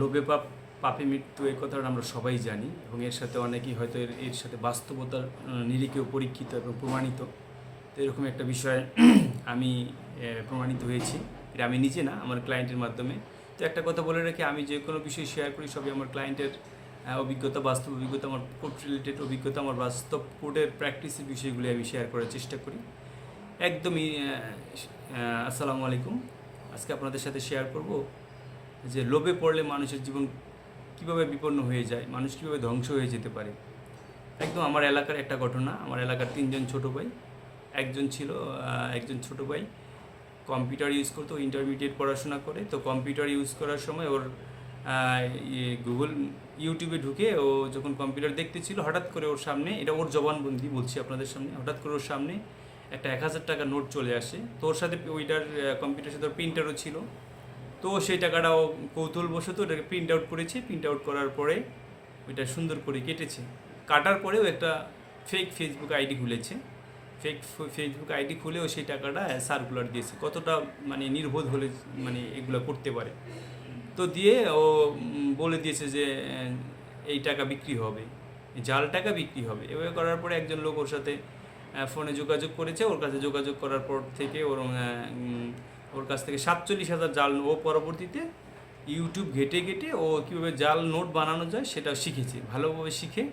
লোভে পাপে মৃত্যু, এই কথাটা আমরা সবাই জানি এবং এর সাথে অনেকেই হয়তো এর সাথে বাস্তবতার নিরিখেও পরীক্ষিত এবং প্রমাণিত। তো এরকম একটা বিষয় আমি প্রমাণিত হয়েছি। এটা আমি নিজে না, আমার ক্লায়েন্টের মাধ্যমে। তো একটা কথা বলে রাখি, আমি যে কোনো বিষয় শেয়ার করি সবই আমার ক্লায়েন্টের অভিজ্ঞতা, বাস্তব অভিজ্ঞতা, আমার কোড রিলেটেড অভিজ্ঞতা, আমার বাস্তব কোডের প্র্যাকটিসের বিষয়গুলি আমি শেয়ার করার চেষ্টা করি একদমই। আসসালামু আলাইকুম। আজকে আপনাদের সাথে শেয়ার করব যে লোভে পড়লে মানুষের জীবন কীভাবে বিপন্ন হয়ে যায়, মানুষ কীভাবে ধ্বংস হয়ে যেতে পারে। একদম আমার এলাকার একটা ঘটনা। আমার এলাকার 3জন ছোটো ভাই। একজন ছোটো ভাই কম্পিউটার ইউজ করতো, ইন্টারমিডিয়েট পড়াশোনা করে। তো কম্পিউটার ইউজ করার সময় ওর ইউটিউবে ঢুকে ও যখন কম্পিউটার দেখতেছিল, হঠাৎ করে ওর সামনে, এটা ওর জবানবন্দি বলছি আপনাদের সামনে, হঠাৎ করে ওর সামনে একটা 1000 টাকা নোট চলে আসে। তো ওর সাথে ওইটার কম্পিউটারের সাথে ওর প্রিন্টারও ছিল। তো সেই টাকাটা ও কৌতূহলবশত ওটাকে প্রিন্ট আউট করেছে। প্রিন্ট আউট করার পরে ওইটা সুন্দর করে কেটেছে। কাটার পরেও একটা ফেক ফেসবুক আইডি খুলেছে। ফেসবুক আইডি খুলেও সেই টাকাটা সার্কুলার দিয়েছে। কতটা মানে নির্বোধ হলে মানে এগুলো করতে পারে। তো দিয়ে ও বলে দিয়েছে যে এই টাকা বিক্রি হবে, জাল টাকা বিক্রি হবে। এভাবে করার পরে একজন লোক ওর সাথে ফোনে যোগাযোগ করেছে। ওর কাছে যোগাযোগ করার পর থেকে ওর কাছ থেকে 47,000 জাল, ও পরবর্তীতে ইউটিউব ঘেটে ঘেটে ও কীভাবে জাল নোট বানানো যায় সেটা শিখেছে। ভালোভাবে শিখে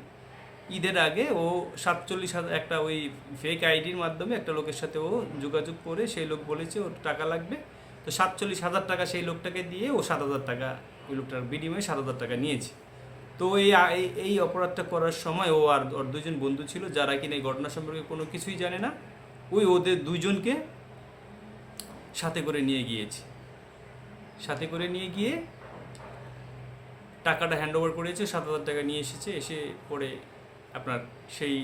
ঈদের আগে ও 47,000 একটা ওই ফেক আইডির মাধ্যমে একটা লোকের সাথে ও যোগাযোগ করে, সেই লোক বলেছে ওর টাকা লাগবে। তো 47,000 টাকা সেই লোকটাকে দিয়ে ও 7,000 টাকা, ওই লোকটার বিনিময়ে 7,000 টাকা নিয়েছে। তো এই অপরাধটা করার সময় ও আর ওর 2জন বন্ধু ছিল, যারা কিনা এই ঘটনা সম্পর্কে কোনো কিছুই জানে না। ওদের 2জনকে সাথে করে নিয়ে গিয়ে টাকাটা হ্যান্ড ওভার করেছে। 7,000 টাকা নিয়ে এসেছে। এসে পরে আপনার সেই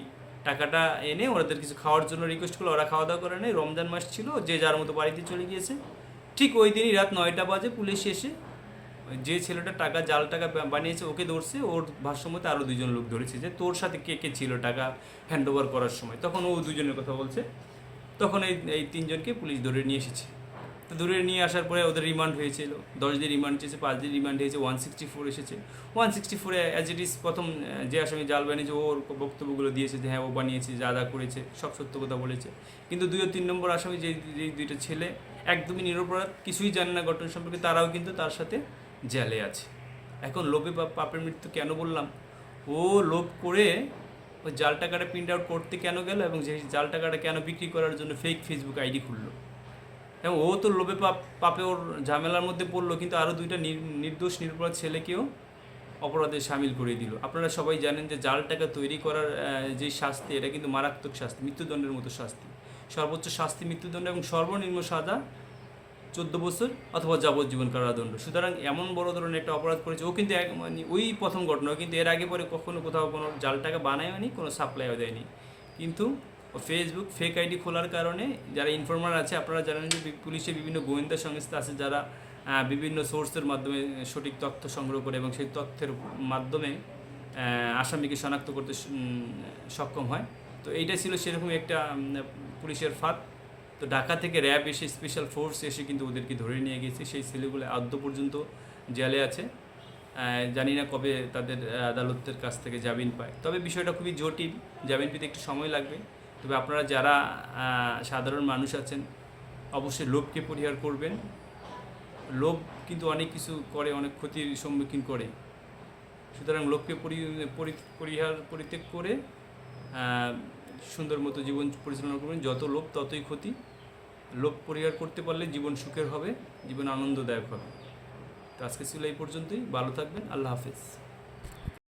টাকাটা এনে ওদের কিছু খাওয়ার জন্য রিকোয়েস্ট করলো। ওরা খাওয়া দাওয়া করে নেই, রমজান মাস ছিল, যে যার মতো বাড়িতে চলে গিয়েছে। ঠিক ওই দিনই রাত 9টা বাজে পুলিশ এসে যে ছেলেটা জাল টাকা বানিয়েছে ওকে ধরছে। ওর ভাষ্যমতে আরও 2জন লোক ধরেছে যে তোর সাথে কে কে ছিল টাকা হ্যান্ড ওভার করার সময়। তখন ও 2জনের কথা বলছে। তখন এই 3জনকে পুলিশ ধরে নিয়ে এসেছে। তো ধরে নিয়ে আসার পরে ওদের রিমান্ড হয়েছিল। 10 দিন রিমান্ড চেয়েছে, 5 দিন রিমান্ড হয়েছে, 164 এসেছে। 164-এ অ্যাজ ইট ইজ প্রথম যে আসামি জাল বানিয়েছে ওর বক্তব্যগুলো দিয়েছে যে হ্যাঁ ও বানিয়েছে, যা যা করেছে সব সত্য কথা বলেছে। কিন্তু 2 ও 3 নম্বর আসামি যে 2টা ছেলে একদমই নিরপরাধ, কিছুই জানে না ঘটনা সম্পর্কে, তারাও কিন্তু তার সাথে জেলে আছে। এখন লোভে পাপের মৃত্যু কেন বললাম? ও লোভ করে ওই জাল টাকাটা প্রিন্ট আউট করতে কেন গেল এবং যে জাল টাকাটা কেন বিক্রি করার জন্য ফেক ফেসবুক আইডি খুললো। এবং ও তো লোভে পাপে ওর ঝামেলার মধ্যে পড়লো, কিন্তু আরও 2টা নির্দোষ নিরপরাধ ছেলেকেও অপরাধে সামিল করে দিল। আপনারা সবাই জানেন যে জাল টাকা তৈরি করার যে শাস্তি, এটা কিন্তু মারাত্মক শাস্তি, মৃত্যুদণ্ডের মতো শাস্তি। সর্বোচ্চ শাস্তি মৃত্যুদণ্ড এবং সর্বনিম্ন সাজা 14 বছর অথবা যাবজ্জীবন কারাদণ্ড। সুতরাং এমন বড় ধরনের একটা অপরাধ করেছে ও, কিন্তু মানে ওই প্রথম ঘটনা, কিন্তু এর আগে পরে কখনো কোথাও কোনো জাল টাকা বানায়নি, কোনো সাপ্লাইও দেয়নি। কিন্তু ফেসবুক ফেক আইডি খোলার কারণে যারা ইনফরমার আছে, আপনারা জানেন যে পুলিশের বিভিন্ন গোয়েন্দা সংস্থা আছে যারা বিভিন্ন সোর্সের মাধ্যমে সঠিক তথ্য সংগ্রহ করে এবং সেই তথ্যের মাধ্যমে আসামিকে শনাক্ত করতে সক্ষম হয়। তো এইটা ছিল সেরকম একটা পুলিশের ফাঁদ। তো ঢাকা থেকে র্যাব এসে, স্পেশাল ফোর্স এসে কিন্তু ওদেরকে ধরে নিয়ে গেছে। সেই ছেলেগুলো আদ্য পর্যন্ত জেলে আছে। জানি না কবে তাদের আদালতের কাছ থেকে জামিন পায়। তবে বিষয়টা খুবই জটিল, জামিন পেতে একটু সময় লাগবে। তবে আপনারা যারা সাধারণ মানুষ আছেন অবশ্যই লোভকে পরিহার করবেন। লোভ কিন্তু অনেক কিছু করে, অনেক ক্ষতির সম্মুখীন করে। সুতরাং লোভকে পরিত্যাগ করে সুন্দর মতো জীবন পরিচালনা করবেন। যত লোভ ততই ক্ষতি। লোভ পরিহার করতে পারলে জীবন সুখের হবে, জীবন আনন্দদায়ক হবে। তো আজকে ছিল এই পর্যন্তই। ভালো থাকবেন। আল্লাহ হাফেজ।